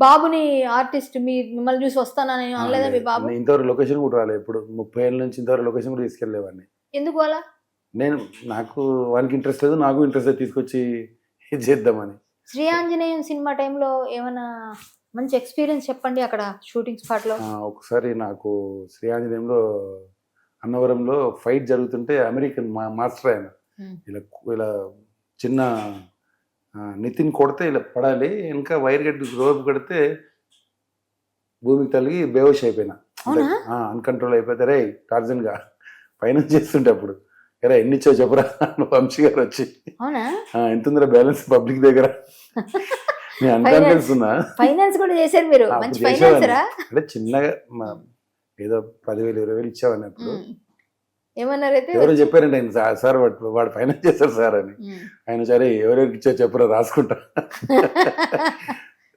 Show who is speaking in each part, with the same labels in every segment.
Speaker 1: బాబుని ఆర్టిస్ట్ మిమ్మల్ని చూసి వస్తానని అనలేదా మీ బాబు?
Speaker 2: ఇంతవరకు లొకేషన్ కూడా రాలేదు. ఇప్పుడు 30 ఏళ్ళ నుంచి ఇంతవరకు లొకేషన్ కూడా తీసుకెళ్లేవాడిని.
Speaker 1: ఎందుకు అలా?
Speaker 2: నాకు వానికి ఇంట్రెస్ట్ లేదు, నాకు ఇంట్రెస్ట్ లేదు తీసుకొచ్చి చేద్దామని.
Speaker 1: శ్రీ ఆంజనేయం సినిమా టైంలో ఏమైనా మంచి ఎక్స్పీరియన్స్ చెప్పండి అక్కడ షూటింగ్ స్పాట్ లో.
Speaker 2: ఒకసారి నాకు శ్రీ ఆంజనేయంలో అన్నవరంలో ఫైట్ జరుగుతుంటే అమెరికన్ మాస్టర్ ఆయన ఇలా చిన్న నితిన్ కొడితే ఇలా పడాలి, ఇంకా వైర్ గడ్డి రోపు కడితే భూమికి తలిగి బేవష్ అయిపోయినా, అన్కంట్రోల్ అయిపోతే రే టార్జన్ గా ఫైనాన్స్ చేస్తుంటే అప్పుడు ఎరా ఎన్ని ఇచ్చావు చెప్పరా వంశీ గారు వచ్చి ఎంత ఉందిరా బ్యాలెన్స్ పబ్లిక్ దగ్గర నేను అనుకుంటున్నా.
Speaker 1: ఫైనాన్స్ కూడా చేశారు మీరు, మంచి ఫైనాన్సరా?
Speaker 2: అంటే చిన్నగా ఏదో 10,000 20,000 ఇచ్చావని అప్పుడు.
Speaker 1: ఏమన్నారైతే
Speaker 2: ఎవరో చెప్పారండి ఆయన, సార్ వాడు ఫైనాన్స్ చేశారు సార్ అని. ఆయన సరే ఎవరెవరికి ఇచ్చారు చెప్పరా రాసుకుంటా.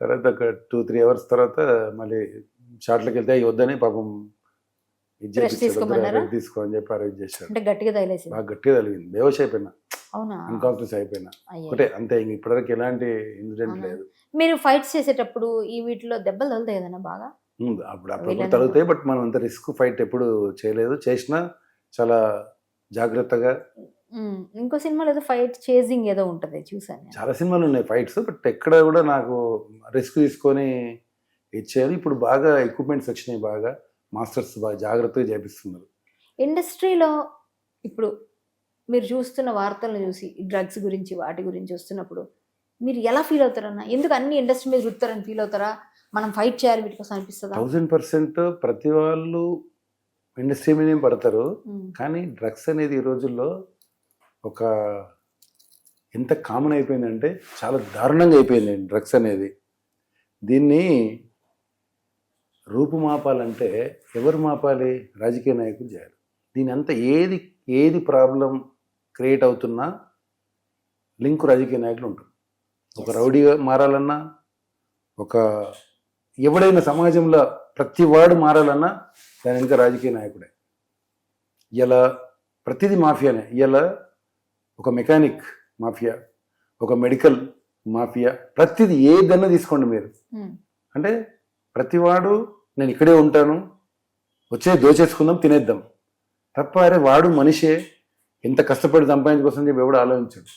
Speaker 2: తర్వాత ఒక 2-3 అవర్స్ తర్వాత మళ్ళీ షాట్లోకి వెళ్తే వద్దని పాపం తీసుకో అని చెప్పి అరేంజ్ చేశారు. బాగా గట్టిగా తగిలింది, బేవష్ అయిపోయినా, అన్కాన్షియస్ అయిపోయినా ఒకటే అంతే. ఇంక ఇప్పటివరకు ఎలాంటి ఇన్సిడెంట్ లేదు.
Speaker 1: మీరు ఫైట్స్ చేసేటప్పుడు ఈ వీటిలో దెబ్బలు తగులుతాయి కదన్నా బాగా?
Speaker 2: అప్పుడు తగులుతాయి, బట్ మనం అంత రిస్క్ ఫైట్ ఎప్పుడు చేయలేదు. చేసినా చాలా జాగ్రత్తగా.
Speaker 1: ఇంకో సినిమాలో ఏదో ఫైట్ చేజింగ్ ఏదో ఉంటుంది చూసాను.
Speaker 2: చాలా సినిమాలు ఉన్నాయి ఫైట్స్, బట్ ఎక్కడ కూడా నాకు రిస్క్ తీసుకొని ఇచ్చేది. ఇప్పుడు బాగా ఎక్విప్మెంట్స్ వచ్చినాయి, బాగా మాస్టర్స్ బాగా జాగ్రత్తగా చేపిస్తున్నారు.
Speaker 1: ఇండస్ట్రీలో ఇప్పుడు మీరు చూస్తున్న వార్తలను చూసి డ్రగ్స్ గురించి వాటి గురించి వస్తున్నప్పుడు మీరు ఎలా ఫీల్ అవుతారన్నా? ఎందుకు అన్ని ఇండస్ట్రీ మీద రుత్తారని ఫీల్ అవుతారా? మనం ఫైట్ చేయాలి వీటి కోసం అనిపిస్తుందా?
Speaker 2: 1000% ప్రతి వాళ్ళు ఇండస్ట్రీ మీద పడతారు, కానీ డ్రగ్స్ అనేది ఈ రోజుల్లో ఒక ఎంత కామన్ అయిపోయిందంటే చాలా దారుణంగా అయిపోయింది డ్రగ్స్ అనేది. దీన్ని రూపుమాపాలంటే ఎవరు మాపాలి? రాజకీయ నాయకులు చేయాలి. దీని అంతా ఏది ప్రాబ్లం క్రియేట్ అవుతున్నా లింక్ రాజకీయ నాయకులు ఉంటారు. ఒక రౌడీగా మారాలన్నా, ఒక ఎవడైనా సమాజంలో ప్రతి వాడు మారాలన్నా దాని వెనుక రాజకీయ నాయకుడే. ఇలా ప్రతిదీ మాఫియానే. ఇలా ఒక మెకానిక్ మాఫియా, ఒక మెడికల్ మాఫియా, ప్రతిదీ ఏదన్నా తీసుకోండి మీరు. అంటే ప్రతివాడు నేను ఇక్కడే ఉంటాను, వచ్చే దోచేసుకుందాం తినేద్దాం తప్ప, అరే వాడు మనిషే, ఎంత కష్టపడి సంపాదించు కోసం చెప్పి ఎవడు ఆలోచించాడు.